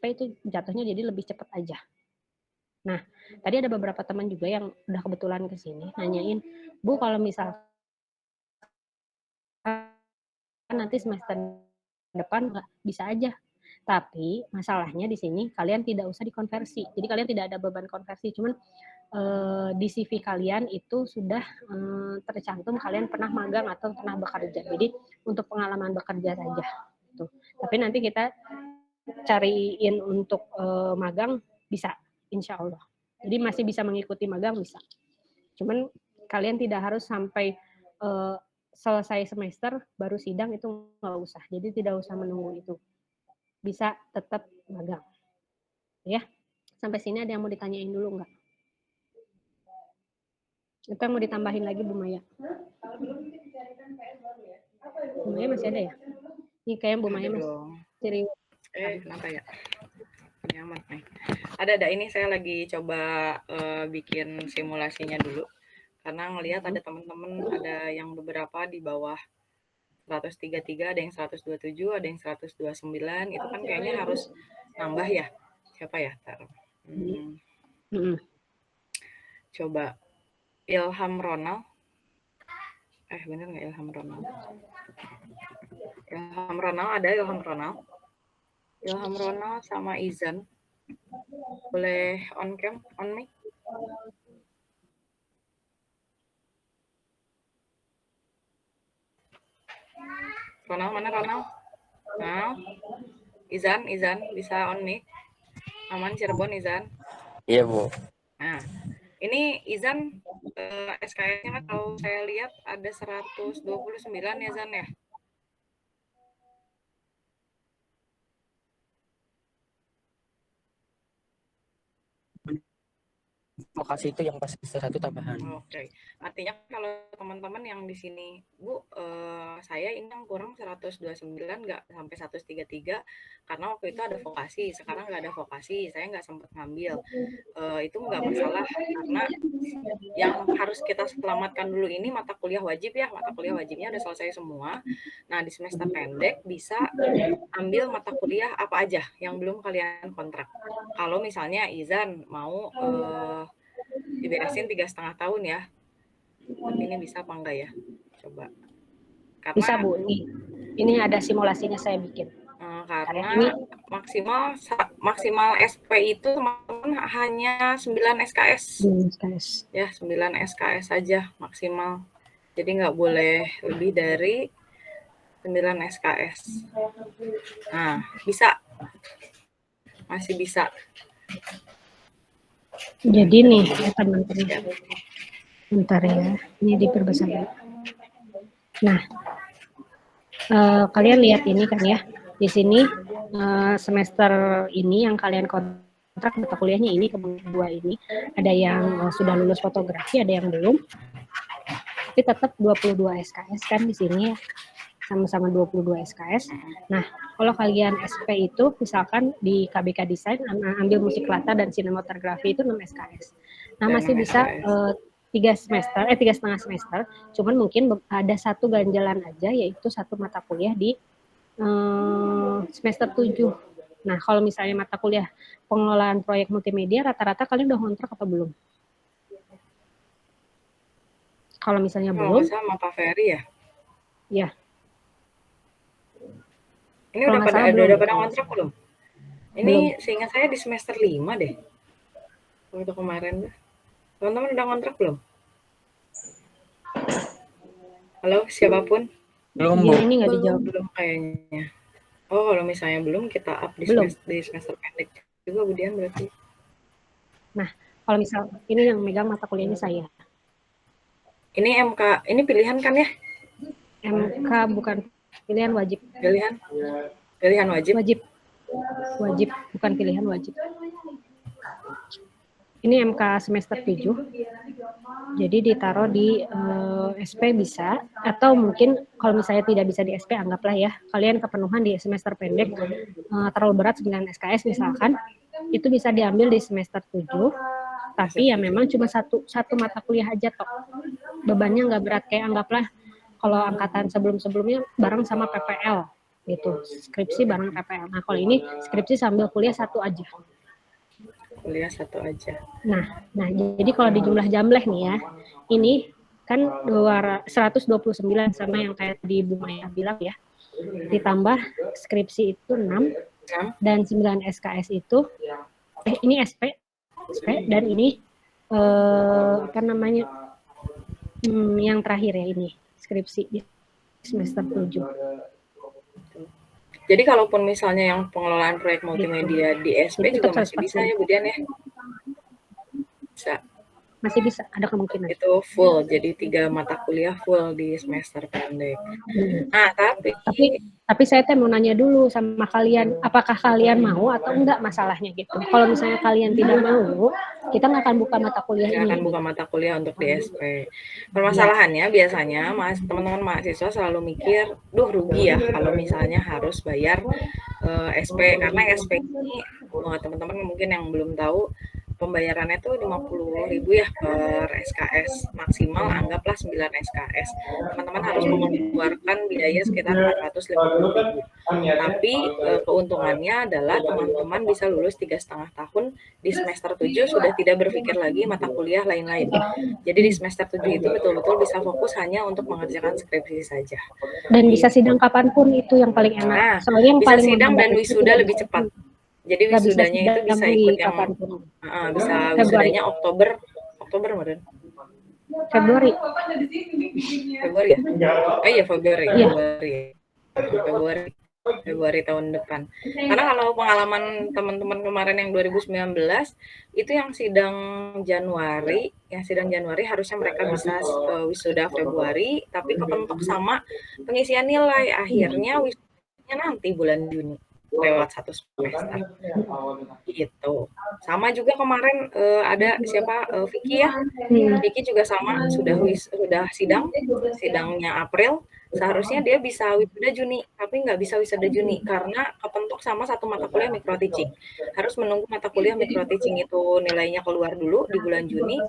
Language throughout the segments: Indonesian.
SP itu jatuhnya jadi lebih cepat aja. Nah, tadi ada beberapa teman juga yang udah kebetulan ke sini nanyain, Bu kalau misal nanti semester depan nggak bisa aja. Tapi masalahnya di sini kalian tidak usah dikonversi. Jadi kalian tidak ada beban konversi. Cuman di CV kalian itu sudah tercantum kalian pernah magang atau pernah bekerja. Jadi untuk pengalaman bekerja saja. Gitu. Tapi nanti kita cariin untuk magang bisa, insya Allah. Jadi masih bisa mengikuti magang bisa. Cuman kalian tidak harus sampai selesai semester baru sidang, itu nggak usah. Jadi tidak usah menunggu itu. Bisa tetap magang. Ya, sampai sini ada yang mau ditanyain dulu nggak? Itu yang mau ditambahin lagi Bu Maya? Bu Maya masih ada ya? Ini kayaknya Bu Maya masih sering. Kenapa ya? Nyaman nih. Ada ini saya lagi coba bikin simulasinya dulu. Karena ngelihat ada teman-teman, ada yang beberapa di bawah 133, ada yang 127, ada yang 129, itu kan kayaknya harus nambah ya. Siapa ya? Coba Ilham Ronald. Bener nggak Ilham Ronald? Ilham Ronald ada Ilham Ronald. Ilham Ronald sama Izan. Boleh on cam, on mic? Ronald mana Ronald? Nah, Izan bisa on mic? Aman Cirebon Izan? Iya Bu. Nah, ini Izan SKS-nya kalau saya lihat ada 129 ya Zan ya? Vokasi itu yang pas semester 1 tambahan. Oke. Artinya kalau teman-teman yang di sini, Bu, saya ini yang kurang 129, nggak sampai 133, karena waktu itu ada vokasi, sekarang nggak ada vokasi, saya nggak sempat ngambil. Itu nggak masalah, karena yang harus kita selamatkan dulu ini mata kuliah wajib ya, mata kuliah wajibnya udah selesai semua. Nah, di semester pendek bisa ambil mata kuliah apa aja yang belum kalian kontrak. Kalau misalnya Izan mau diberesin 3,5 tahun ya. Tapi ini bisa apa enggak ya? Coba. Karena, bisa Bu, ini ada simulasinya saya bikin. Karena ini maksimal SP itu teman-teman hanya 9 SKS. 9 SKS. Ya, 9 SKS saja maksimal. Jadi nggak boleh lebih dari 9 SKS. Nah, bisa. Masih bisa. Jadi nih, teman-teman. Bentar ya, ini diperbesar dulu. Nah, kalian lihat ini kan ya, di sini semester ini yang kalian kontrak mata kuliahnya ini, kedua ini, ada yang sudah lulus fotografi, ada yang belum, tapi tetap 22 SKS kan di sini ya, sama-sama 22 SKS. Nah, kalau kalian SP itu, misalkan di KBK Desain, ambil musik latar dan sinematografi itu 6 SKS. Nah, masih bisa 3,5 semester, cuman mungkin ada satu ganjalan aja, yaitu satu mata kuliah di semester 7. Nah, kalau misalnya mata kuliah pengelolaan proyek multimedia, rata-rata kalian udah kontrak apa belum? Kalau misalnya belum, sama Pak Ferry ya? Ya. Ini udah pada kontrak belum? Ini seingat saya di semester 5 deh. Waktu kemarin. Teman-teman udah kontrak belum? Halo, siapapun? Belum, Bu. Ini nggak dijawab. Belum kayaknya. Oh, kalau misalnya belum, kita up di semester pendek juga, Bu Dian berarti. Nah, kalau misal ini yang megang mata kuliahnya saya. Ini MK, ini pilihan kan ya? MK bukan pilihan, wajib. Pilihan wajib? Wajib, bukan pilihan, wajib. Ini MK semester 7. Jadi ditaruh di SP bisa, atau mungkin kalau misalnya tidak bisa di SP, anggaplah ya, kalian kepenuhan di semester pendek, terlalu berat 9 SKS misalkan, itu bisa diambil di semester 7, tapi ya memang cuma satu mata kuliah aja toh. Bebannya nggak berat, kayak anggaplah kalau angkatan sebelum-sebelumnya bareng sama PPL. gitu. Skripsi bareng PPL. Nah, kalau ini skripsi sambil kuliah satu aja. Kuliah satu aja. Nah, jadi kalau di jumlah jamleh nih ya, ini kan 129 sama yang kayak di Bu Maya bilang ya. Ditambah skripsi itu 6 dan 9 SKS itu ini SP dan ini apa namanya? Yang terakhir ya ini skripsi di semester 7. Jadi kalaupun misalnya yang pengelolaan proyek multimedia di SP itu juga masih bisa ya Bu Dian ya? Bisa. Masih bisa, ada kemungkinan. Itu full, jadi 3 mata kuliah full di semester pendek. Nah, tapi saya mau nanya dulu sama kalian, apakah kalian mau atau enggak masalahnya gitu. Kalau misalnya kalian tidak mau, kita nggak akan buka mata kuliah ini. Akan buka mata kuliah untuk di SP. Permasalahannya biasanya teman-teman mahasiswa selalu mikir, duh rugi ya kalau misalnya harus bayar SP, karena SP ini teman-teman mungkin yang belum tahu, pembayarannya tuh 50.000 ya per SKS, maksimal anggaplah 9 SKS. Teman-teman harus mengeluarkan biaya sekitar 450.000. Tapi keuntungannya adalah teman-teman bisa lulus 3,5 tahun di semester 7 sudah tidak berpikir lagi mata kuliah lain-lain. Jadi di semester 7 itu betul-betul bisa fokus hanya untuk mengerjakan skripsi saja. Dan bisa sidang kapanpun, itu yang paling enak. Nah, soalnya yang bisa paling sidang dan wisuda lebih cepat. Jadi wisudanya itu bisa ikut yang bisa wisudanya Oktober kemarin. Februari ya? Oh iya Februari tahun depan. Karena kalau pengalaman teman-teman kemarin yang 2019 itu yang sidang Januari harusnya mereka bisa wisuda Februari, tapi kepentok sama pengisian nilai, akhirnya wisudanya nanti bulan Juni lewat 1 semester gitu. Sama juga kemarin ada siapa Vicky ya, Vicky juga sama sudah sidangnya April, seharusnya dia bisa wisuda Juni, tapi nggak bisa wisuda Juni karena kepentok sama satu mata kuliah micro teaching. Harus menunggu mata kuliah micro teaching itu nilainya keluar dulu di bulan Juni,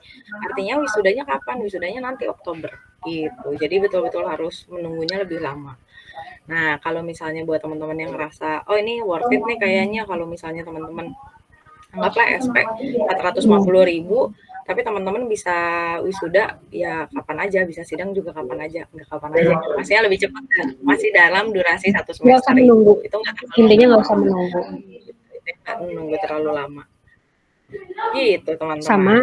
artinya wisudanya kapan? Wisudanya nanti Oktober gitu. Jadi betul-betul harus menunggunya lebih lama. Nah, kalau misalnya buat teman-teman yang ngerasa, oh ini worth it nih kayaknya kalau misalnya teman-teman anggaplah SP 450.000, tapi teman-teman bisa wisuda ya kapan aja, bisa sidang juga kapan aja, nggak kapan aja. Maksudnya lebih cepat kan, masih dalam durasi 1 semester itu. Itu intinya nggak usah menunggu. Nggak menunggu terlalu lama. Gitu teman-teman. Sama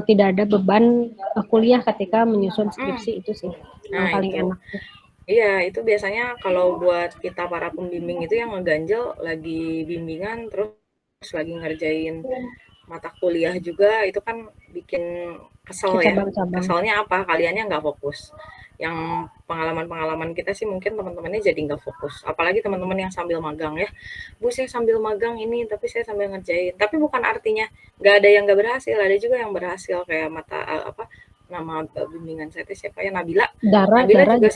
tidak ada beban kuliah ketika menyusun skripsi itu sih yang paling enak. Iya, itu biasanya kalau buat kita para pembimbing itu yang ngeganjel lagi bimbingan terus lagi ngerjain mata kuliah juga, itu kan bikin kesel ya. Keselnya apa? Kaliannya nggak fokus. Yang pengalaman-pengalaman kita sih mungkin teman-temannya jadi nggak fokus. Apalagi teman-teman yang sambil magang ya. Bu, saya sambil magang ini, tapi saya sambil ngerjain. Tapi bukan artinya nggak ada yang nggak berhasil. Ada juga yang berhasil kayak nama bimbingan saya siapa ya, Nabila juga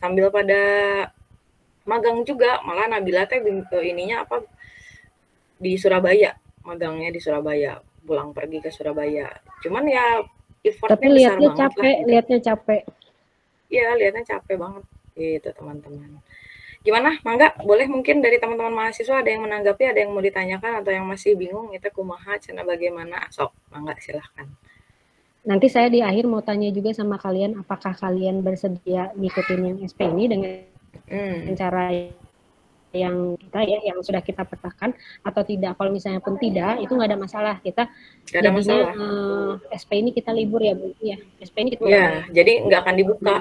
sambil pada magang juga, malah Nabila ininya di Surabaya, magangnya di Surabaya, pulang pergi ke Surabaya. Cuman ya effortnya besar banget lihatnya capek. Iya, lihatnya capek banget gitu teman-teman. Gimana, Mangga? Boleh mungkin dari teman-teman mahasiswa ada yang menanggapi, ada yang mau ditanyakan atau yang masih bingung kita kumaha cenah bagaimana? Sok, Mangga silahkan. Nanti saya di akhir mau tanya juga sama kalian, apakah kalian bersedia ngikutin yang SP ini dengan cara yang sudah kita petakan atau tidak. Kalau misalnya pun tidak, itu nggak ada masalah. Kita jadinya SP ini kita libur ya Bu. Ya, SP ini kita libur. Jadi nggak akan dibuka.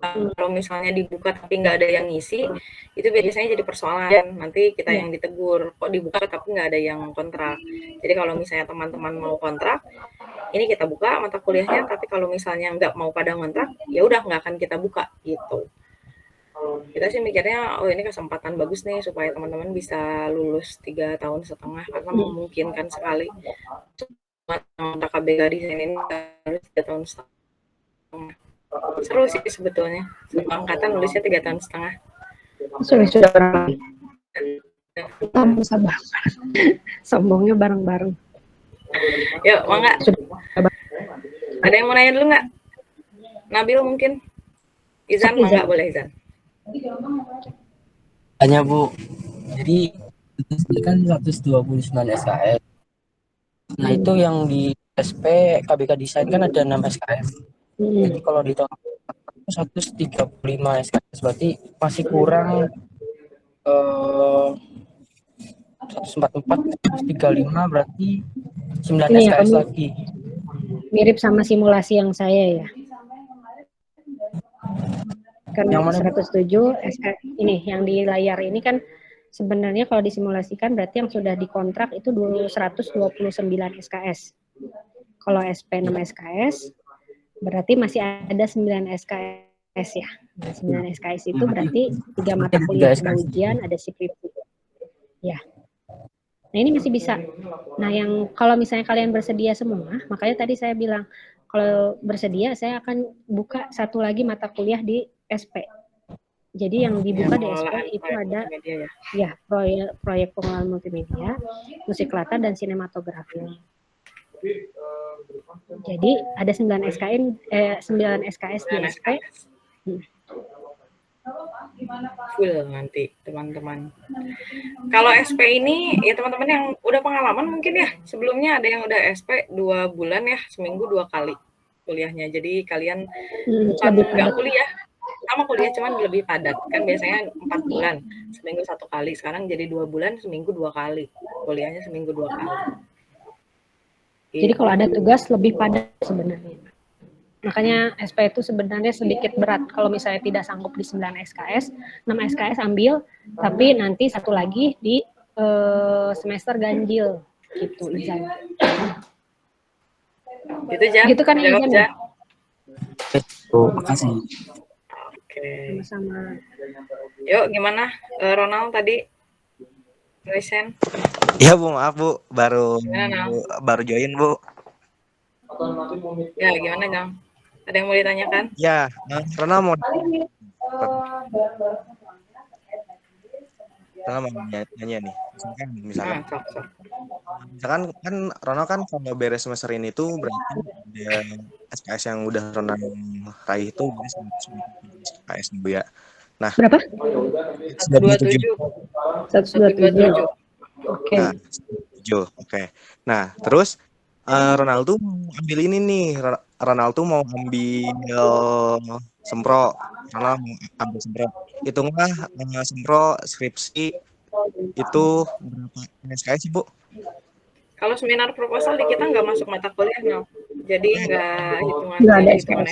Kalau misalnya dibuka tapi nggak ada yang ngisi, itu biasanya jadi persoalan. Nanti kita yang ditegur, kok dibuka tapi nggak ada yang kontrak. Jadi kalau misalnya teman-teman mau kontrak, ini kita buka mata kuliahnya, tapi kalau misalnya nggak mau pada kontrak, ya udah nggak akan kita buka gitu. Kita sih mikirnya, oh ini kesempatan bagus nih supaya teman-teman bisa lulus 3,5 tahun karena memungkinkan sekali. Kontrak KBK di sini lulus 3,5 tahun. Seru sih sebetulnya. Angkatan lulusnya 3,5 tahun. Sudah bareng. Sabar. Sombongnya bareng-bareng. Yuk, Mangga. Ada yang mau nanya dulu nggak? Nabil mungkin? Izan, Mangga boleh Izan. Hanya Bu, jadi itu kan 129 SKS. Nah itu yang di SP KBK Desain kan ada 6 SKS. Jadi kalau di total 135 SKS berarti masih kurang 144, 135 berarti 9 Ini ya, SKS kamu lagi. mirip sama simulasi yang saya ya. Kan Yang mana Bu? 107 SK ini yang di layar ini kan sebenarnya kalau disimulasikan berarti yang sudah dikontrak itu 129 SKS. Kalau SP 6 SKS berarti masih ada 9 SKS ya. Nah, 9 SKS itu berarti 3 mata kuliah, ada ujian, ada skripsi. Ya. Nah, ini masih bisa. Nah, yang kalau misalnya kalian bersedia semua, makanya tadi saya bilang kalau bersedia saya akan buka satu lagi mata kuliah di SP. Jadi yang dibuka di SP itu ada ya proyek pengelolaan multimedia, musik latar dan sinematografi. Jadi ada 9 SKS di SP. Full nanti teman-teman. Kalau SP ini ya teman-teman yang udah pengalaman mungkin ya, sebelumnya ada yang udah SP 2 bulan ya, seminggu 2 kali kuliahnya. Jadi kalian bukan nggak kuliah, sama kuliah cuman lebih padat. Kan biasanya 4 bulan, seminggu 1 kali. Sekarang jadi 2 bulan, seminggu 2 kali. Kuliahnya seminggu 2 kali. Jadi kalau ada tugas lebih padat sebenarnya. Makanya SP itu sebenarnya sedikit berat kalau misalnya tidak sanggup di 9 SKS, 6 SKS ambil, tapi nanti satu lagi di semester ganjil gitu Izan. Gitu Jan. Gitu kan Jawab, Izan? Jan. Oh, makasih. Oke. Sama-sama. Yuk gimana Ronald tadi? Resen. Ya Bu, maaf Bu, baru join Bu. Ya gimana Gang? Ada yang mau ditanyakan? Ya, Ronald mau nanya nih. Misalkan kan Ronald kan kalau beres semester ini tuh berarti ada SKS yang udah Ronald raih itu SKS Bu ya. Nah, berapa? 127. 127. Oke. Nah, Oke. Nah, terus Ronaldo ambil ini nih. Ronaldo mau ambil sempro. Ronaldo mau ambil sempro. Hitunglah sempro skripsi itu berapa SKS sih Bu? Kalau seminar proposal di kita nggak masuk mata kuliah, no. Jadi nggak hitungan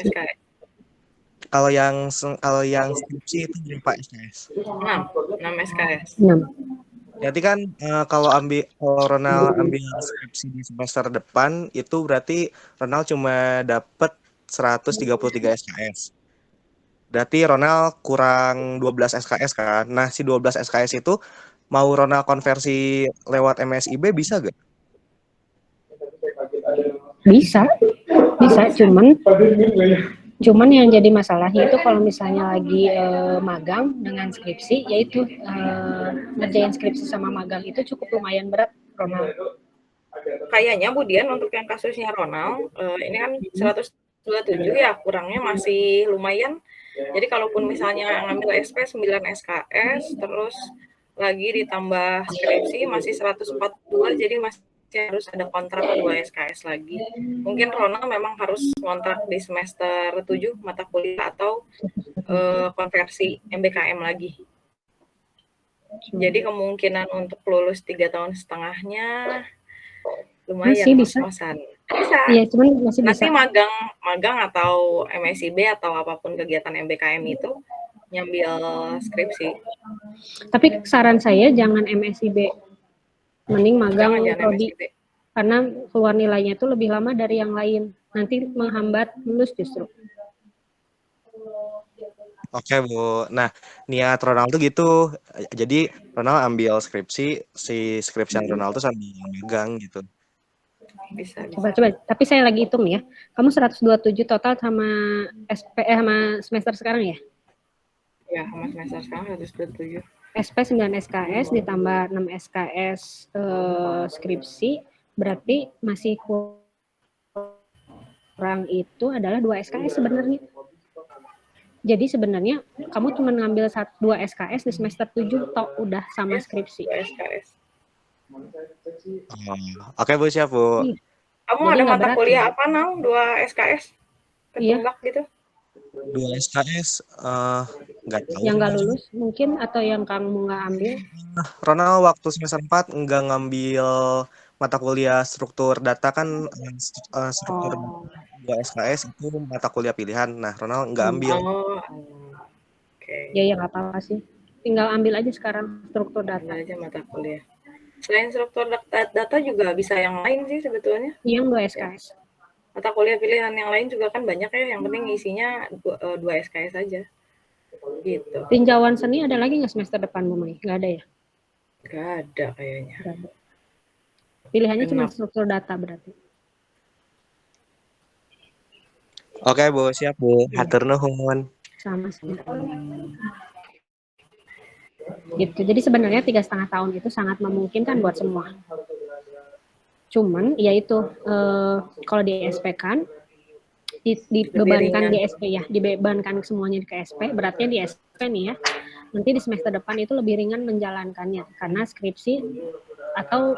SKS. Kalau yang skripsi itu berapa SKS? 6 SKS. 6. Jadi kan kalau Ronald ambil skripsi di semester depan itu berarti Ronald cuma dapat 133 SKS. Berarti Ronald kurang 12 SKS kan. Nah, si 12 SKS itu mau Ronald konversi lewat MSIB bisa gak? Bisa, cuman yang jadi masalahnya itu kalau misalnya lagi magang dengan skripsi, yaitu ngerjain skripsi sama magang itu cukup lumayan berat, Ronald. Kayaknya Bu Dian untuk yang kasusnya Ronald, ini kan 127 ya, kurangnya masih lumayan. Jadi kalaupun misalnya ngambil SP 9 SKS, terus lagi ditambah skripsi masih 142, jadi masih harus ada kontrak 2 SKS lagi. Mungkin Ronald memang harus kontrak di semester 7 mata kuliah atau konversi MBKM lagi. Jadi kemungkinan untuk lulus 3 tahun setengahnya lumayan ngos-ngosan. Bisa. Iya, cuman masih nanti bisa. magang atau MSIB atau apapun kegiatan MBKM itu nyambil skripsi. Tapi saran saya jangan MSIB. Mending magang prodi. Karena keluar nilainya itu lebih lama dari yang lain. Nanti menghambat lulus justru. Oke Bu. Nah, niat Ronaldo gitu. Jadi Ronaldo ambil skripsi, si skripsian Ronaldo sambil magang gitu. Bisa. Coba. Tapi saya lagi hitung ya. Kamu 127 total sama sama semester sekarang ya? Ya, sama semester sekarang 127. SP 9 SKS ditambah 6 SKS skripsi, berarti masih kurang itu adalah 2 SKS sebenarnya. Jadi sebenarnya kamu cuma ngambil 2 SKS di semester 7 tok udah sama skripsi. SKS. Oke Bu, siap Bu. Iya. Kamu Jadi ada nggak mata berat kuliah ya. apa, Nau? 2 SKS? Iya. Ketunggak gitu? 2 SKS nggak tahu. Yang nggak lulus mungkin atau yang kamu nggak ambil? Ronald waktu semester 4 nggak ngambil mata kuliah struktur data kan, struktur Oh. 2 SKS itu mata kuliah pilihan. Nah, Ronald nggak ambil. Oh, oke. Ya nggak apa-apa sih. Tinggal ambil aja sekarang struktur data. Ambil aja mata kuliah. Selain struktur data juga bisa yang lain sih sebetulnya. Yang 2 SKS. Mata kuliah pilihan yang lain juga kan banyak ya. Yang penting isinya 2 SKS aja. Gitu. Tinjauan seni ada lagi nggak semester depan, Bu Mai? Nggak ada ya? Nggak ada kayaknya. Nggak ada. Pilihannya cuma Kenapa? struktur data berarti. Oke Bu, siap Bu. Hatur nuhun. Sama-sama. Gitu. Jadi sebenarnya 3,5 tahun itu sangat memungkinkan buat semua. Cuman ya itu kalau di SP kan dibebankan di SP ya, dibebankan semuanya ke SP, berarti di SP nih ya. Nanti di semester depan itu lebih ringan menjalankannya karena skripsi atau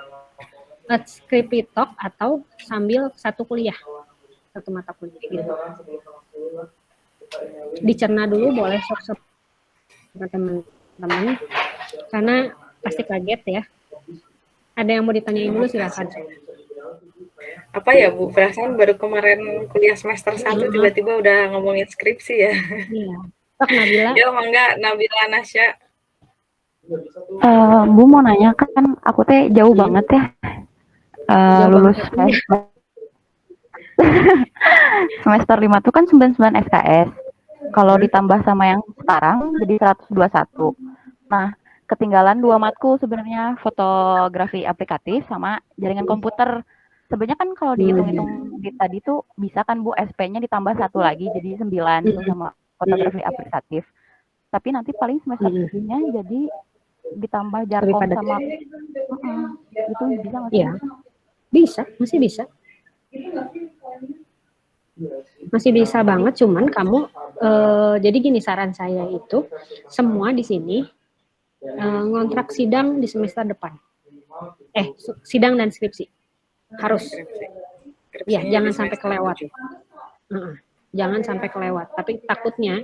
skriptok atau sambil satu kuliah, satu mata kuliah gitu. Dicerna dulu boleh sok teman-teman karena pasti kaget ya. Ada yang mau ditanyain dulu silakan. Apa ya Bu, perasaan baru kemarin kuliah semester 1 tiba-tiba udah ngomongin skripsi ya. Iya. Pak Nabila. Ya mangga Nabila Nasya. Bu mau nanya kan aku teh jauh banget ya lulus semester 5 tuh kan 99 SKS. Kalau ditambah sama yang sekarang jadi 121. Nah, ketinggalan 2 matkul sebenarnya, fotografi aplikatif sama jaringan komputer. Sebenarnya kan kalau dihitung-hitung di tadi tuh bisa kan Bu SP-nya ditambah 1 lagi jadi 9 tuh sama fotografi aplikatif. Tapi nanti paling semester 7-nya jadi ditambah jarkom sama itu bisa nggak sih? Iya. Bisa, masih bisa. Masih bisa banget, cuman kamu jadi gini saran saya itu semua di sini ngontrak sidang di semester depan. Sidang dan skripsi harus. Ya, jangan sampai kelewat. Jangan sampai kelewat. Tapi takutnya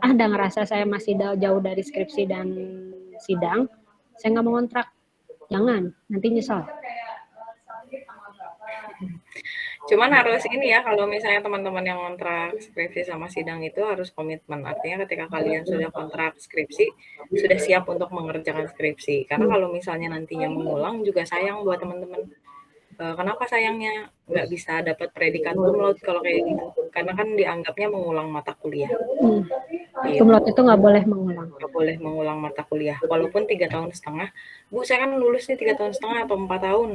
Anda ngerasa saya masih jauh dari skripsi dan sidang, saya nggak mau ngontrak. Jangan, nanti nyesel. Cuman harus ini ya, kalau misalnya teman-teman yang kontrak skripsi sama sidang itu harus komitmen. Artinya ketika kalian sudah kontrak skripsi, sudah siap untuk mengerjakan skripsi. Karena kalau misalnya nantinya mengulang juga sayang buat teman-teman. Kenapa sayangnya nggak bisa dapat predikat cum laude kalau kayak gitu? Karena kan dianggapnya mengulang mata kuliah. Cum laude itu nggak boleh mengulang. Nggak boleh mengulang mata kuliah. Walaupun 3,5 tahun. Bu, saya kan lulus nih 3,5 tahun atau 4 tahun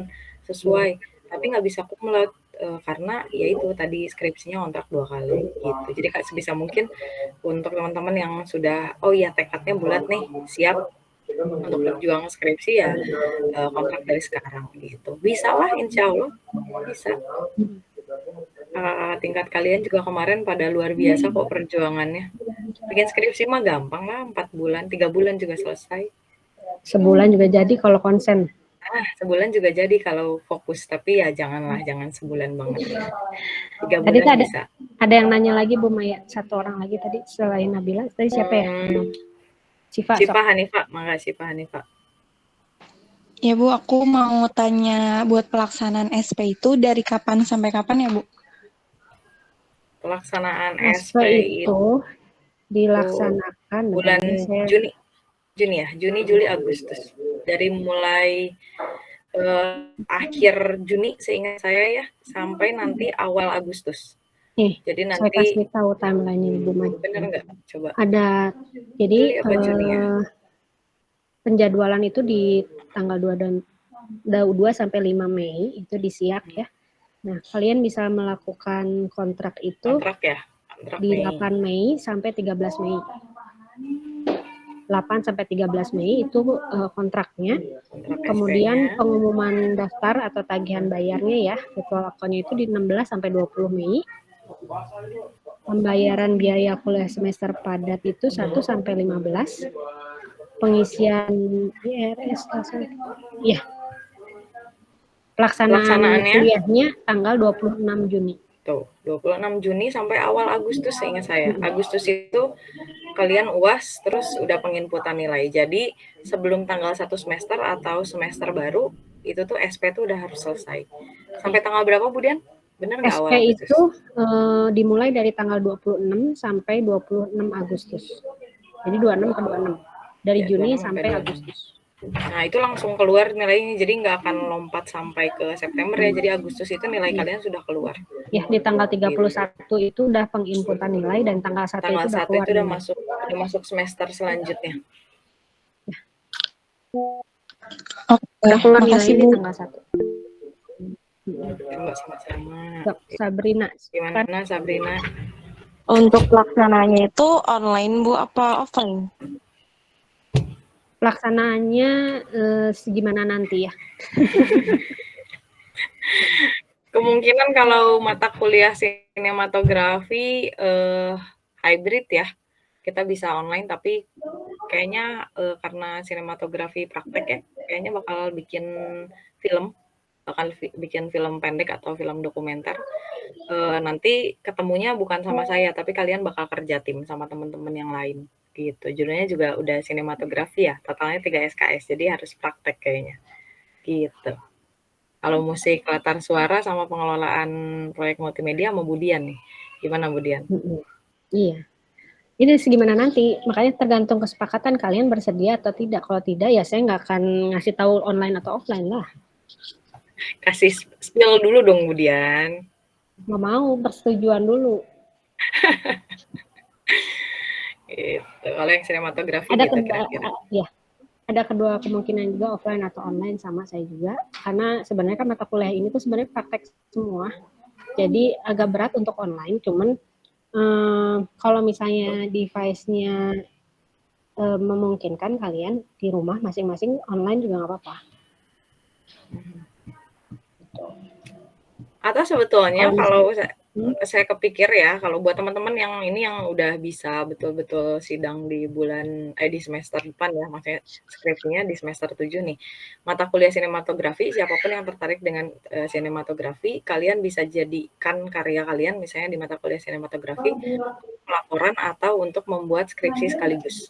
sesuai. Tapi nggak bisa cum laude karena ya itu tadi skripsinya kontrak 2 kali gitu. Jadi sebisa mungkin untuk teman-teman yang sudah tekadnya bulat nih, siap untuk berjuang skripsi ya kontrak dari sekarang gitu. Bisa lah, insya Allah bisa. Tingkat kalian juga kemarin pada luar biasa kok perjuangannya. Bikin skripsi mah gampang lah, 4 bulan, 3 bulan juga selesai. Sebulan juga jadi kalau konsen. Sebulan juga jadi kalau fokus, tapi ya jangan sebulan banget. 3 tadi bulan bisa. Ada yang nanya lagi Bu Maya, satu orang lagi tadi selain Nabila, tadi siapa ya? Cipa Hanifa, makasih Pak Hanifa. Ya Bu, aku mau tanya buat pelaksanaan SP itu dari kapan sampai kapan ya Bu? Pelaksanaan SP itu dilaksanakan bulan Juni, Juli, Agustus. Dari mulai akhir Juni seingat saya ya, sampai nanti awal Agustus. Jadi nanti saya kasih tahu timeline-nya Bu Mai. Benar nggak? Coba. Ada, jadi Juni ya? penjadwalan itu di tanggal 2 sampai 5 Mei itu di SIAK ya. Nah, kalian bisa melakukan kontrak itu di 8 Mei sampai 13 Mei. 8 sampai 13 Mei itu kontraknya. Kemudian pengumuman daftar atau tagihan bayarnya ya, virtual account-nya itu di 16 sampai 20 Mei. Pembayaran biaya kuliah semester padat itu 1 sampai 15. Pengisian IRS, ya. Pelaksanaan Pelaksanaannya kuliahnya tanggal 26 Juni. tuh 26 Juni sampai awal Agustus seingat saya. Agustus itu kalian UAS terus udah penginputan nilai. Jadi sebelum tanggal 1 semester atau semester baru itu tuh SP tuh udah harus selesai. Sampai tanggal berapa, Bu Dian? Bener nggak awal SP Agustus? itu dimulai dari tanggal 26 sampai 26 Agustus. Jadi 26 ke 26. Dari Ya, Juni 26 sampai 26. Agustus. Nah, itu langsung keluar nilainya, jadi nggak akan lompat sampai ke September ya. Jadi Agustus itu nilai kalian sudah keluar. Ya, di tanggal 31 itu udah penginputan nilai dan tanggal 1 Tanggal itu udah 1 keluar itu udah nilai. masuk semester selanjutnya. Oke, Udah keluar makasih nilainya di Bu. tanggal 1. Mbak sama-sama. Sabrina. Gimana Sabrina? Untuk pelaksananya itu online Bu apa offline? Pelaksanaannya segimana nanti ya. Kemungkinan kalau mata kuliah sinematografi hybrid ya, kita bisa online, tapi kayaknya karena sinematografi praktek ya, kayaknya bakal bikin film, bikin film pendek atau film dokumenter. Nanti ketemunya bukan sama saya, tapi kalian bakal kerja tim sama teman-teman yang lain gitu. Judulnya juga udah sinematografi ya, totalnya 3 SKS, jadi harus praktek kayaknya gitu. Kalau musik, latar suara, sama pengelolaan proyek multimedia sama Budian nih. Gimana Budian? Iya. Ini segimana nanti, makanya tergantung kesepakatan kalian bersedia atau tidak. Kalau tidak ya saya nggak akan ngasih tahu online atau offline lah. Kasih spill dulu dong Budian. Nggak mau, persetujuan dulu. Gitu. Kalau yang sinematografi Ada gitu kedua, kira-kira. ya, ada kedua kemungkinan juga offline atau online sama saya juga. Karena sebenarnya kan mata kuliah ini tuh sebenarnya praktek semua. Jadi agak berat untuk online, cuman kalau misalnya device-nya memungkinkan kalian di rumah masing-masing online juga nggak apa-apa. Atau sebetulnya kalau saya kepikir ya, kalau buat teman-teman yang ini yang udah bisa betul-betul sidang di di semester depan ya, maksudnya skripsinya di semester 7 nih. Mata kuliah sinematografi, siapapun yang tertarik dengan sinematografi, kalian bisa jadikan karya kalian misalnya di mata kuliah sinematografi pelaporan atau untuk membuat skripsi sekaligus.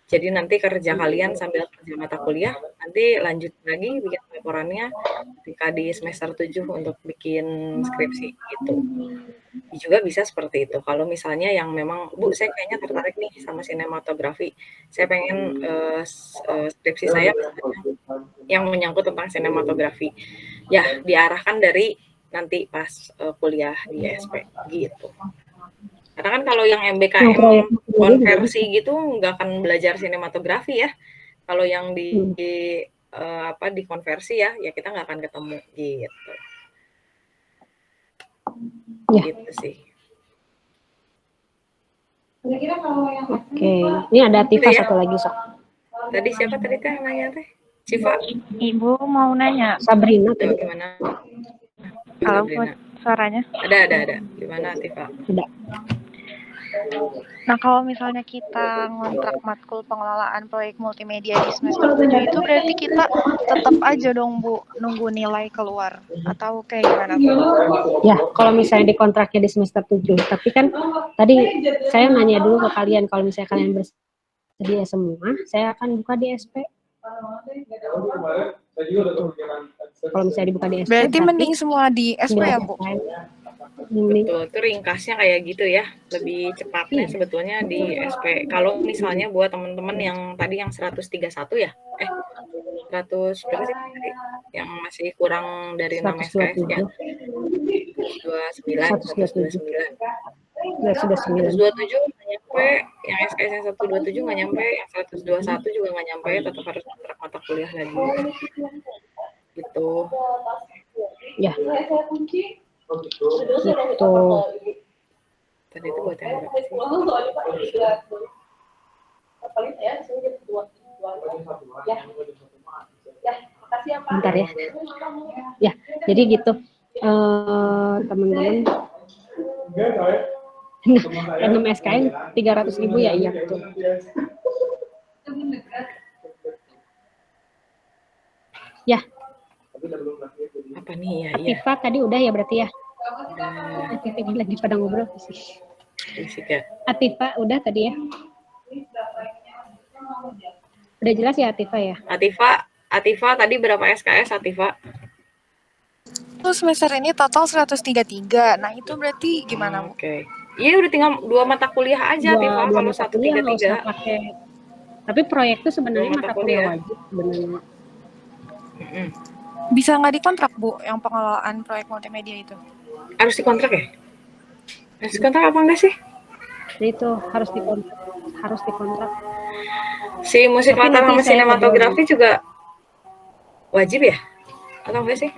Jadi nanti kerja kalian sambil kerja mata kuliah, nanti lanjut lagi bikin laporannya ketika di semester 7 untuk bikin skripsi gitu. Juga bisa seperti itu. Kalau misalnya yang memang, Bu, saya kayaknya tertarik nih sama sinematografi. Saya pengen skripsi saya yang menyangkut tentang sinematografi. Ya, diarahkan dari nanti pas kuliah di SP gitu. Karena kan kalau yang MBKM konversi gitu nggak akan belajar sinematografi ya. Kalau yang dikonversi ya kita nggak akan ketemu gitu. Ya. Gitu sih. Oke, ini ada Tifa satu lagi sok. Tadi siapa tadi teh yang nanya teh? Civa. Ibu mau nanya. Sabrina tadi. Gimana? Halo, Sabrina. Suaranya? Ada. Gimana Tifa? Ada. Nah, kalau misalnya kita ngontrak matkul pengelolaan proyek multimedia di semester 7 itu berarti kita tetap aja dong Bu nunggu nilai keluar atau kayak gimana Bu? Ya, kalau misalnya di kontraknya di semester 7, tapi kan tadi saya nanya dulu ke kalian, kalau misalnya kalian bersedia semua, saya akan buka di SP. Kalau misalnya dibuka di SP, berarti mending semua di SP ya Bu? Betul, itu ringkasnya kayak gitu ya. Lebih cepatnya sebetulnya di SP. Kalau misalnya buat teman-teman yang tadi yang 131 ya? 100 berapa sih tadi? Yang masih kurang dari 6 SKS ya? 129. 127 nggak nyampe, yang SKS yang 127 nggak nyampe, yang 121 juga nggak nyampe, tetap harus kontrak mata kuliah lagi. Gitu. Ya. Gitu. Tadi itu buat yang berapa sih? Bentar ya. Ya, jadi gitu teman-teman. 6 SKS 300.000 ya, iya betul. Ya, Apa nih ya? Iya. Atifa tadi udah ya berarti ya. Udah Atifa ini lagi pada ngobrol sih. fisik ya. Atifa udah tadi ya. Udah jelas ya Atifa ya. Atifa tadi berapa SKS Atifa? Tuh semester ini total 133. Nah, itu berarti gimana, Bu? Oke. Iya udah tinggal 2 mata kuliah aja Atifa Dua kalau mata kuliah nggak usah 133. pakai. Tapi proyek itu sebenarnya 2 mata mata kuliah kuliah. wajib sebenarnya. Bisa nggak dikontrak, Bu, yang pengelolaan proyek multimedia itu? Harus dikontrak ya? Harus dikontrak apa enggak sih? Jadi itu harus dikontrak, harus dikontrak. Si musik Tapi latar nanti sama saya sinematografi juga wajib ya? Atau enggak sih?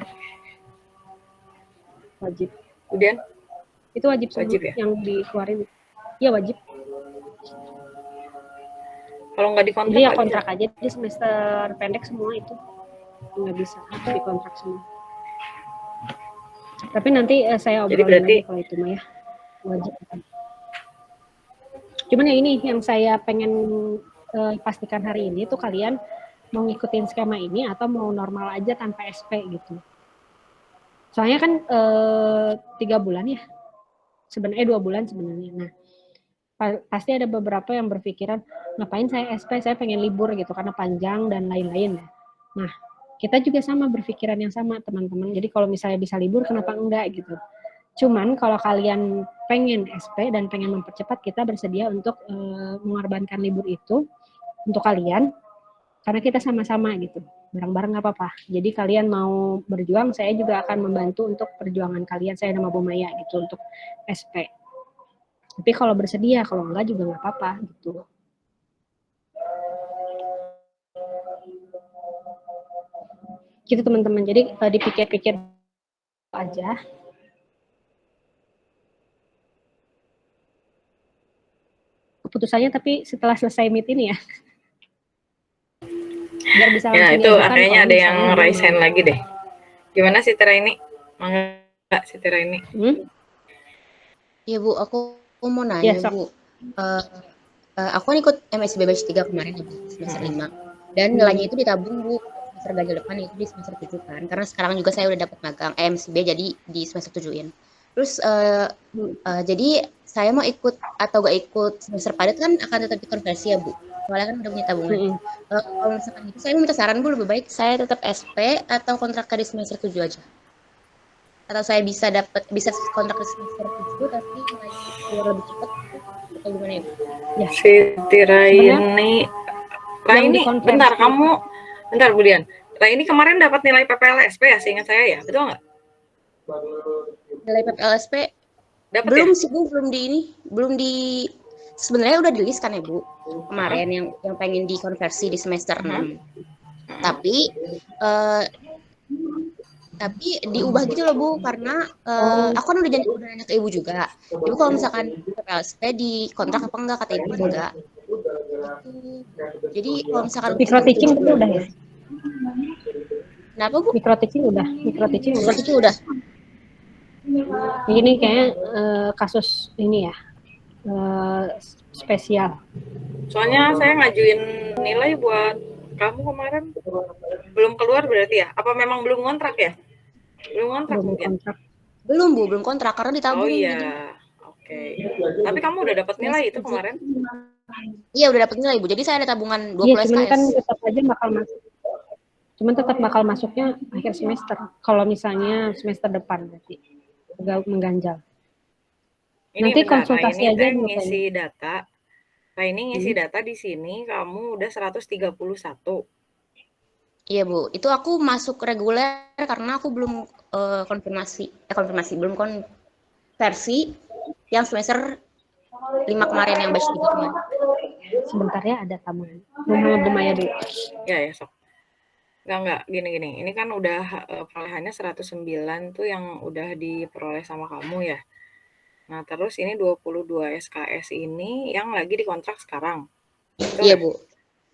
Wajib. Kemudian Itu wajib semua Wajib ya? yang dikeluarin. Iya wajib. kalau nggak dikontrak Jadi ya nggak bisa. kontrak aja di semester pendek semua itu nggak bisa, harus dikontrak semua. Tapi nanti saya Jadi obrolin berarti lagi kalau itu mah ya wajib. Cuman ya ini yang saya pengen pastikan hari ini tuh kalian mau ngikutin skema ini atau mau normal aja tanpa SP gitu. Soalnya kan 3 bulan ya, sebenarnya 2 bulan sebenarnya. Nah, pasti ada beberapa yang berpikiran ngapain saya SP, saya pengen libur gitu karena panjang dan lain-lain ya. Nah, kita juga sama berpikiran yang sama teman-teman. Jadi kalau misalnya bisa libur kenapa enggak gitu. Cuman kalau kalian pengen SP dan pengen mempercepat, kita bersedia untuk mengorbankan libur itu untuk kalian karena kita sama-sama gitu. Bareng-bareng nggak apa-apa. Jadi kalian mau berjuang, saya juga akan membantu untuk perjuangan kalian. Saya nama Bu Maya gitu untuk SP. Tapi kalau bersedia, kalau enggak juga nggak apa-apa gitu. Gitu teman-teman. Jadi dipikir-pikir aja. Keputusannya tapi setelah selesai meet ini ya. Biar bisa Ya langsung itu diajukan kayaknya kalau ada yang misalnya raise hand mau. lagi deh. Gimana sih Tera ini? Mangga si Tera ini. Iya Bu, aku mau Ya, nanya sok. Bu. Aku kan ikut MSB batch 3 kemarin ya, Bu, semester 5. Dan nilainya itu ditabung Bu semester ganjil depan itu di semester 7 kan. Karena sekarang juga saya udah dapat magang MSB jadi di semester 7-in. Terus jadi saya mau ikut atau gak ikut semester padat kan akan tetap dikonversi ya Bu. Soalnya kan udah punya tabungan. Kalau misalkan gitu saya mau minta saran Bu, lebih baik saya tetap SP atau kontrak di semester 7 aja. Atau saya bisa kontrak di semester 7 tapi nilainya keluar lebih cepat atau gimana ya Bu? Ya. Si Tera ini bentar Bu Dian. Ini kemarin dapat nilai PPLSP ya, seingat saya ya, betul nggak? Nilai PPLSP Dapat belum ya? sih Bu, belum di sebenarnya udah di list kan ya Bu kemarin yang pengen dikonversi di semester 6. Tapi diubah gitu loh Bu karena aku kan udah nanya ke Ibu juga. Ibu kalau misalkan PPLSP di kontrak apa enggak, kata Ibu enggak. Jadi kalau misalkan Micro teaching itu udah ya? Kenapa Bu? Micro teaching udah. Ini kayaknya kasus ini ya. Spesial. Soalnya saya ngajuin nilai buat kamu kemarin belum keluar berarti ya? Apa memang belum kontrak ya? Belum kontrak. Belum kontrak karena ditabung. Oh iya. Oke. Tapi kamu udah dapat nilai itu kemarin? Iya, udah dapat nilai Bu. Jadi saya ada tabungan 20 Iya, SKS. cuman kan tetap aja bakal masuk. Cuman tetap bakal masuknya akhir semester. Kalau misalnya semester depan berarti mengganjal. Ini Nanti bentar, konsultasi ini aja saya ngisi data. Ini ngisi data di sini kamu udah 131. Iya Bu, itu aku masuk reguler karena aku belum belum konversi yang semester 5 kemarin yang batch 3 kemarin. Sebentar ya, ada tamu. Mau Demaya dulu. Ya sok. Enggak, gini. Ini kan udah perolehannya 109 tuh yang udah diperoleh sama kamu ya. Nah, terus ini 22 SKS ini yang lagi dikontrak sekarang. Betul Iya ya? Bu,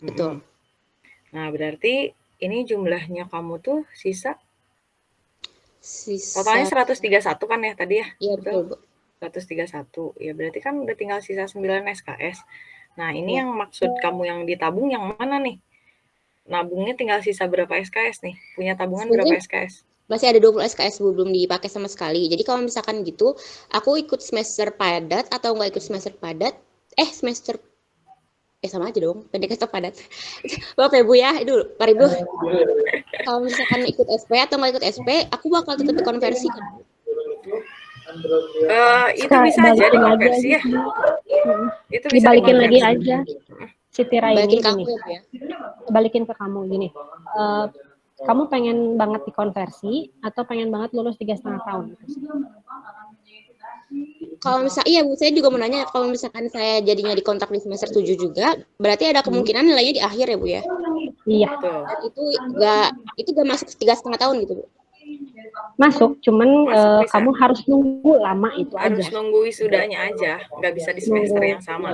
betul. Nah, berarti ini jumlahnya kamu tuh sisa totalnya 131 kan ya tadi ya? Iya betul Bu. 131. Ya berarti kan udah tinggal sisa 9 SKS. Nah, ini yang maksud kamu yang ditabung yang mana nih? Nabungnya tinggal sisa berapa SKS nih? Punya tabungan berapa SKS? Masih ada 20 SKS belum dipakai sama sekali. Jadi kalau misalkan gitu, aku ikut semester padat atau nggak ikut semester padat, semester sama aja dong, pendek atau padat. Maaf ya Bu ya, itu Pak Ibu. Kalau misalkan ikut SP atau nggak ikut SP, aku bakal tetap dikonversi kan? Itu bisa aja dikonversi ya. Itu bisa dibalikin lagi dikonversi. aja. Sitira Balikin ini ke aku gini. ya Bu ya. Balikin ke kamu gini. Kamu pengen banget dikonversi atau pengen banget lulus 3,5 tahun? Kalau misalnya, iya Bu, saya juga mau nanya, kalau misalkan saya jadinya dikontrak di semester 7 juga, berarti ada kemungkinan nilainya di akhir ya Bu ya? Iya. Dan itu gak masuk 3,5 tahun gitu Bu? Masuk, cuman Masuk, bisa. kamu harus nunggu lama itu Harus aja. nunggu wisudanya aja, nggak bisa di semester yang sama.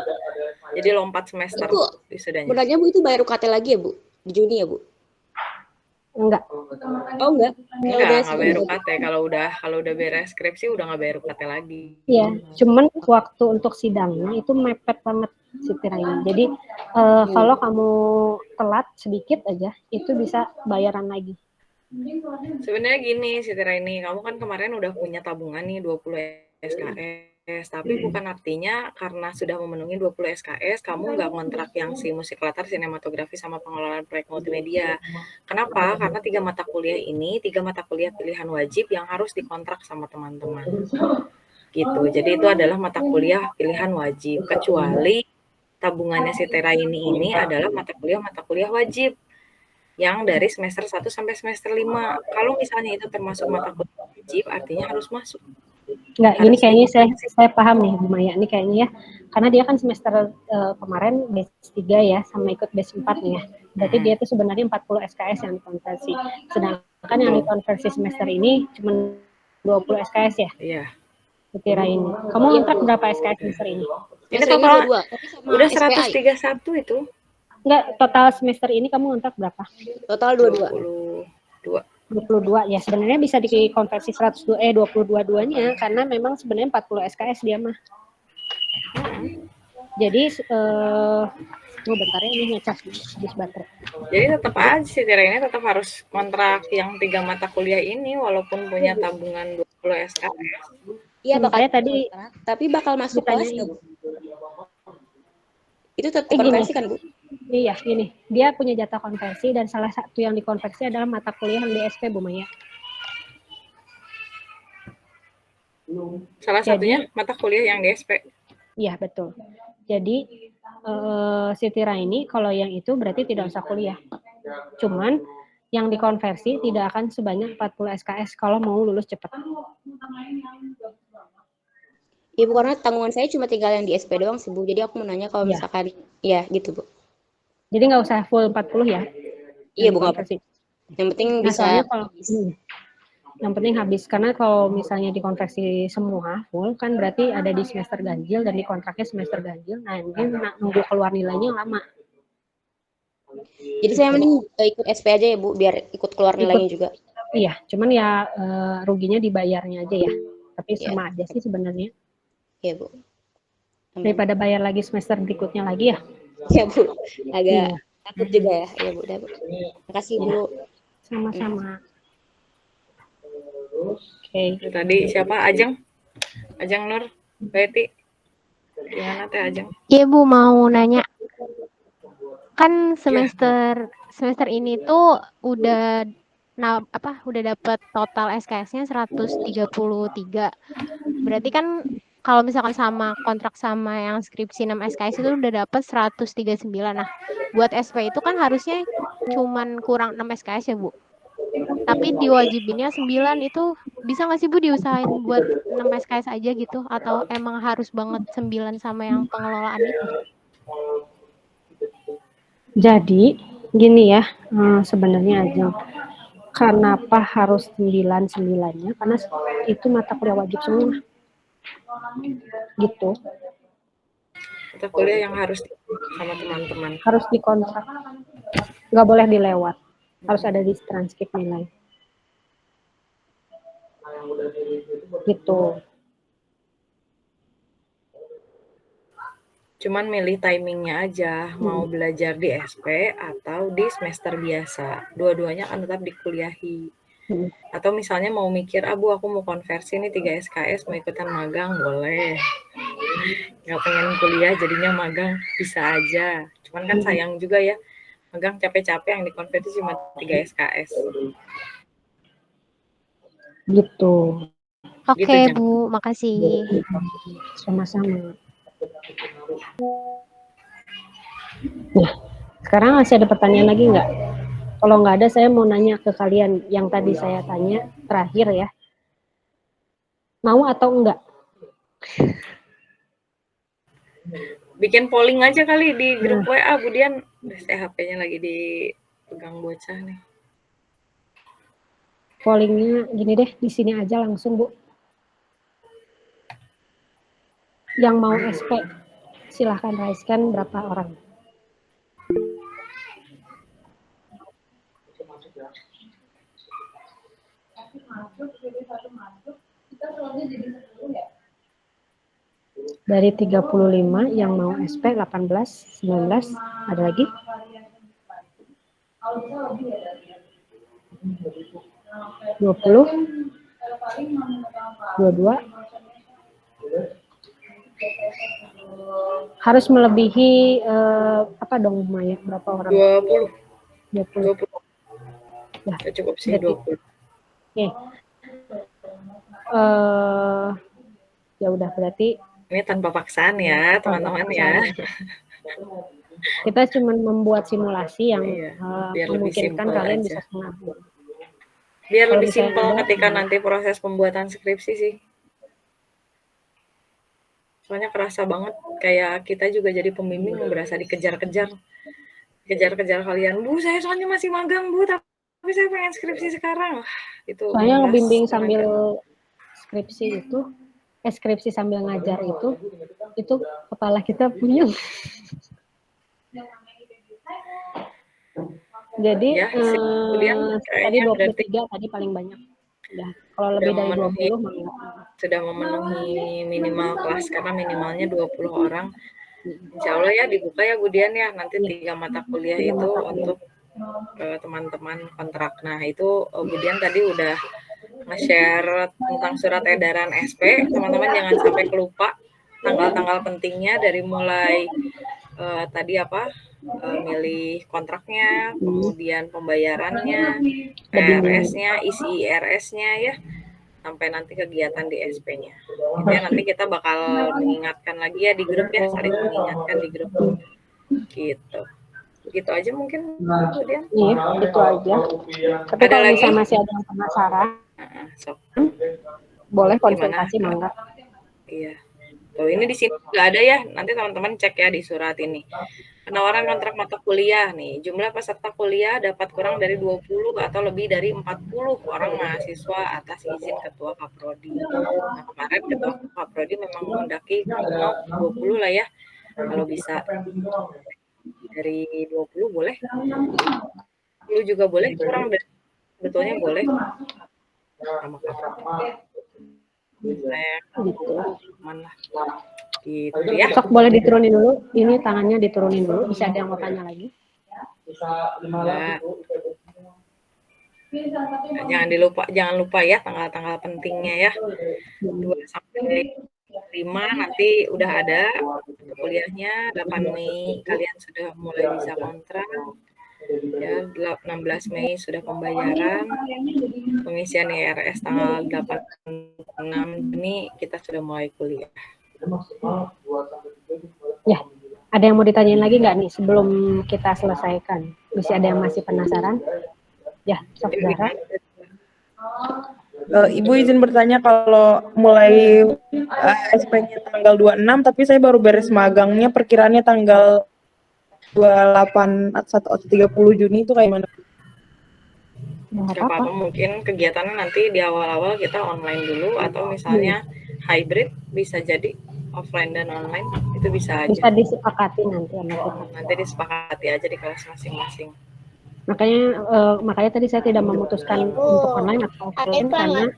Jadi lompat semester Itu wisudanya. sebenarnya Bu, itu bayar UKT lagi ya Bu? Di Juni ya Bu? Enggak. Oh enggak? Enggak bayar UKT. Kalau udah beres skripsi udah nggak bayar UKT lagi. Iya, cuman waktu untuk sidangnya itu mepet banget Sitira ini. Jadi kalau kamu telat sedikit aja, itu bisa bayaran lagi. Sebenarnya gini, Sitira ini, kamu kan kemarin udah punya tabungan nih 20 SKS, tapi bukan artinya karena sudah memenuhi 20 SKS, kamu nggak ngontrak yang si musik latar, sinematografi, sama pengelolaan proyek multimedia. Kenapa? Karena 3 mata kuliah ini, 3 mata kuliah pilihan wajib yang harus dikontrak sama teman-teman. Gitu, jadi itu adalah mata kuliah pilihan wajib, kecuali tabungannya Sitira ini adalah mata kuliah wajib yang dari semester 1 sampai semester 5. Kalau misalnya itu termasuk mata kuliah wajib, artinya harus masuk. Enggak, ini kayaknya saya paham nih Bu Maya, ini kayaknya ya, karena dia kan semester kemarin batch 3 ya, sama ikut batch 4 nih ya, berarti dia itu sebenarnya 40 SKS yang dikonversi, sedangkan yang dikonversi semester ini cuma 20 SKS ya? Iya. Sitira ini. Kamu ngontrak berapa SKS semester ini? Ini total udah 131 itu. Enggak, total semester ini kamu ngontrak berapa? Total 22 ya. Sebenarnya bisa dikonversi 22-nya karena memang sebenarnya 40 SKS dia mah. Jadi bentar ya, ini ngecas habis baterai. Jadi tetap aja Sitira ini tetap harus kontrak yang 3 mata kuliah ini walaupun punya tabungan 20 SKS. Iya, bakal tadi tapi bakal masuk kelas enggak Bu? Itu tetap konversi kan Bu? Iya, gini. Dia punya jatah konversi dan salah satu yang dikonversi adalah mata kuliah yang di SP, Bu Maya. Salah satunya mata kuliah yang di SP. Iya, betul. Jadi, Sitira ini kalau yang itu berarti tidak usah kuliah. Cuman yang dikonversi tidak akan sebanyak 40 SKS kalau mau lulus cepat. Iya Bu, karena tanggungan saya cuma tinggal yang di SP doang sih Bu. Jadi aku mau nanya kalau misalkan, ya gitu Bu. Jadi nggak usah full 40 ya? Iya Bu, nggak apa-apa. Yang penting bisa yang penting habis, karena kalau misalnya dikonversi semua full kan berarti ada di semester ganjil dan dikontraknya semester ganjil, nah ini nunggu keluar nilainya lama. Jadi saya mending ikut SP aja ya Bu, biar ikut keluar nilainya juga. Iya, cuman ya ruginya dibayarnya aja ya, tapi sama aja sih sebenarnya. Iya Bu. Daripada bayar lagi semester berikutnya lagi ya. Iya Bu, agak takut juga ya. Iya Bu, udah Bu. Makasih Bu. Sama-sama. Oke. Tadi siapa? Ajeng Nur, Betty. Gimana Teh Ajeng? Iya Bu, mau nanya. Kan semester ini tuh udah dapat total SKS-nya 133. Berarti kan kalau misalkan sama kontrak sama yang skripsi 6 SKS itu udah dapat 139. Nah, buat SP itu kan harusnya cuman kurang 6 SKS ya, Bu. Tapi diwajibinnya 9, itu bisa nggak sih Bu diusahain buat 6 SKS aja gitu? Atau emang harus banget 9 sama yang pengelolaan itu? Jadi, gini ya, sebenarnya aja. Kenapa harus 9-9-nya? Karena itu mata kuliah wajib semua. Gitu. Mata kuliah yang harus sama teman-teman. Harus dikontrak. Nggak boleh dilewat. Harus ada di transkrip nilai. Gitu. Cuman milih timingnya aja, mau belajar di SP atau di semester biasa. Dua-duanya kan tetap dikuliahi. Atau misalnya mau mikir, Bu aku mau konversi nih 3 SKS, mau ikutan magang, boleh. Nggak pengen kuliah jadinya magang, bisa aja. Cuman kan sayang juga ya, magang capek-capek yang dikonversi cuma 3 SKS. Gitu. Oke, Gitu, Jen. Bu, makasih. Sama-sama. Nah, sekarang masih ada pertanyaan lagi nggak? Kalau nggak ada, saya mau nanya ke kalian yang tadi saya tanya terakhir ya. Mau atau enggak? Bikin polling aja kali di grup WA, Bu Dian. Saya HP-nya lagi dipegang bocah nih. Pollingnya gini deh, di sini aja langsung, Bu. Yang mau SP, silahkan raiskan berapa orang. Dari 35 yang mau SP, 18, 19, ada lagi? Dua puluh, 22, harus melebihi apa dong Maya? Berapa orang? 20. Ya, cukup sih 20. Oke. Ya udah berarti ini tanpa paksaan ya teman-teman ya. Kita cuma membuat simulasi yang biar lebih memungkinkan simpel kalian aja. bisa menabung. Biar Kalau lebih misalnya simpel ada, ketika nanti proses pembuatan skripsi sih. Soalnya kerasa banget kayak kita juga jadi pembimbing berasa dikejar-kejar. Kejar-kejar kalian. Bu, saya soalnya masih magang, Bu, tapi saya pengen skripsi sekarang. Itu soalnya ngebimbing sambil skripsi itu, skripsi sambil ngajar itu kepala kita puyeng. Jadi ya, tadi 23 tadi paling banyak. Ya, kalau lebih dari 20 sudah memenuhi minimal kelas karena minimalnya 20 orang. Insya Allah ya dibuka ya Bu Dian ya, nanti 3 mata kuliah itu untuk teman-teman kontrak. Nah itu Bu Dian tadi udah nge-share tentang surat edaran SP, teman-teman jangan sampai kelupa tanggal-tanggal pentingnya dari mulai tadi milih kontraknya, kemudian pembayarannya, IRS-nya, isi IRS-nya ya, sampai nanti kegiatan di SP-nya. Itu ya nanti kita bakal mengingatkan lagi ya di grup ya, saling mengingatkan di grup. Gitu. Gitu aja mungkin. Iya, itu aja. Tapi kalau misalnya masih ada yang penasaran, boleh konsultasi mangga. Iya. Tuh, ini di sini nggak ada ya. Nanti teman-teman cek ya di surat ini. Penawaran kontrak mata kuliah nih. Jumlah peserta kuliah dapat kurang dari 20 atau lebih dari 40 orang mahasiswa atas izin Ketua Kaprodi. Nah, kemarin Ketua Kaprodi memang menghendaki minimal 20 lah ya. Kalau bisa dari 20 boleh. 10 juga boleh, kurang dari sebetulnya boleh. Sama mana gitu ya. Sok boleh diturunin dulu. Ini tangannya diturunin dulu. Bisa ada yang mau tanya lagi? Jangan lupa ya tanggal-tanggal pentingnya ya. 2 sampai 5 nanti udah ada kuliahnya. 8 Mei kalian sudah mulai bisa kontrak. Ya, 16 Mei sudah pembayaran. Pengisian IRS tanggal 6 Juni kita sudah mulai kuliah. Ya, ada yang mau ditanyain lagi nggak nih sebelum kita selesaikan? Bisa ada yang masih penasaran? Ya, sok Zahra. Ibu izin bertanya, kalau mulai SP-nya tanggal 26, tapi saya baru beres magangnya, perkiraannya tanggal 28 atau 30 Juni itu kayak mana? Gak apa-apa, mungkin kegiatannya nanti di awal-awal kita online dulu, atau misalnya hybrid, bisa jadi offline dan online, itu bisa aja. Bisa disepakati nanti sama kita. Nanti disepakati aja di kelas masing-masing. Makanya tadi saya tidak memutuskan untuk online atau offline karena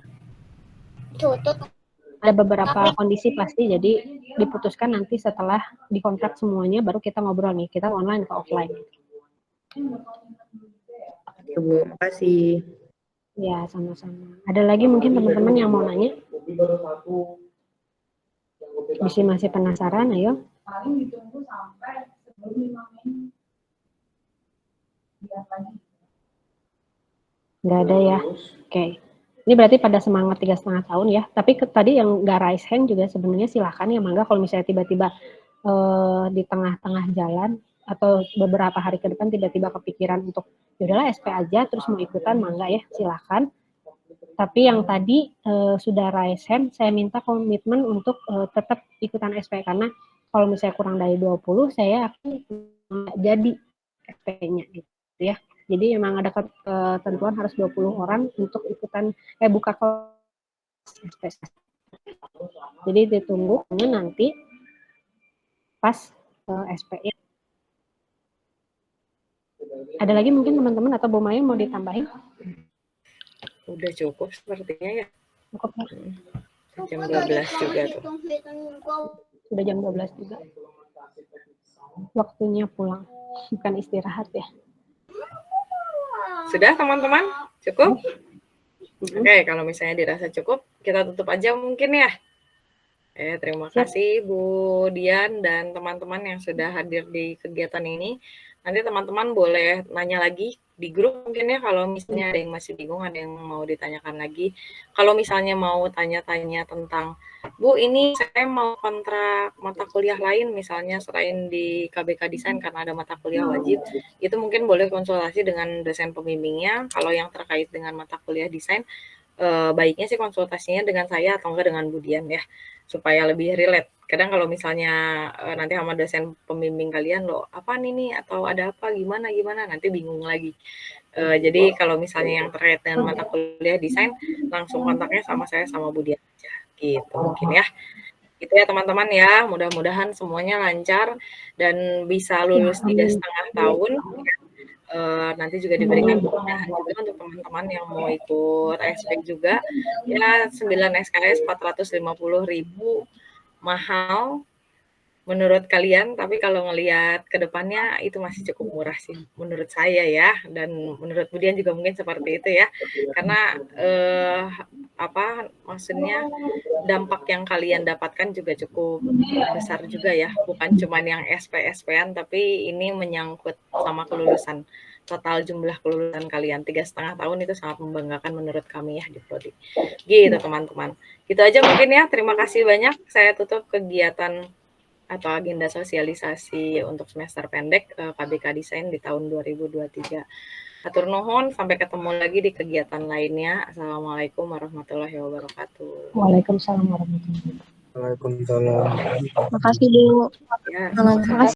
ada beberapa kondisi pasti, jadi diputuskan nanti setelah dikontrak semuanya, baru kita ngobrol nih, kita online atau offline. Oke, Bu. Makasih. Ya, sama-sama. Ada lagi mungkin teman-teman yang mau nanya? Masih penasaran, ayo. Nggak ada ya? Oke. Ini berarti pada semangat 3,5 tahun ya. Tapi tadi yang nggak raise hand juga sebenarnya silahkan ya, mangga kalau misalnya tiba-tiba di tengah-tengah jalan atau beberapa hari ke depan tiba-tiba kepikiran untuk yaudahlah SP aja terus mau ikutan, mangga ya, silahkan. Tapi yang tadi sudah raise hand, saya minta komitmen untuk tetap ikutan SP, karena kalau misalnya kurang dari 20, saya akan jadi SP-nya gitu ya. Jadi memang ada ketentuan harus 20 orang untuk ikutan buka kelas SP. Jadi ditunggu nanti pas SP. Ada lagi mungkin teman-teman atau Bu Maya mau ditambahin? Udah cukup sepertinya ya. Cukup ya. Jam 12 juga tuh. Sudah jam 12 juga. Waktunya pulang, bukan istirahat ya. Sudah teman-teman? Cukup? Oke, kalau misalnya dirasa cukup, kita tutup aja mungkin ya. Terima kasih Bu Dian dan teman-teman yang sudah hadir di kegiatan ini. Nanti teman-teman boleh nanya lagi di grup mungkin ya, kalau misalnya ada yang masih bingung, ada yang mau ditanyakan lagi. Kalau misalnya mau tanya-tanya tentang, Bu ini saya mau kontrak mata kuliah lain misalnya selain di KBK Desain karena ada mata kuliah wajib, itu mungkin boleh konsultasi dengan dosen pembimbingnya. Kalau yang terkait dengan mata kuliah desain, baiknya sih konsultasinya dengan saya atau enggak dengan Bu Dian ya, supaya lebih relate. Kadang kalau misalnya nanti sama dosen pembimbing kalian loh, apa nih atau ada apa gimana nanti bingung lagi. Jadi kalau misalnya yang terkait dengan mata kuliah desain, langsung kontaknya sama saya sama Bu Dian aja gitu mungkin ya. Itu ya teman-teman ya, mudah-mudahan semuanya lancar dan bisa lulus 3,5 tahun ya. Nanti juga diberikan kemudahan juga untuk teman-teman yang mau ikut SP juga ya. 9 SKS 450.000 mahal menurut kalian, tapi kalau ngelihat ke depannya itu masih cukup murah sih menurut saya ya, dan menurut Bu Dian juga mungkin seperti itu ya, karena maksudnya dampak yang kalian dapatkan juga cukup besar juga ya, bukan cuma yang SP-SP-an, tapi ini menyangkut sama kelulusan. Total jumlah kelulusan kalian 3,5 tahun itu sangat membanggakan menurut kami ya di Prodi. Gitu teman-teman. Gitu aja mungkin ya. Terima kasih banyak. Saya tutup kegiatan atau agenda sosialisasi untuk semester pendek KBK Desain di tahun 2023. Atur nuhun, sampai ketemu lagi di kegiatan lainnya. Assalamualaikum warahmatullahi wabarakatuh. Waalaikumsalam warahmatullahi wabarakatuh. Waalaikumsalam. Makasih Bu. Ya. Makasih.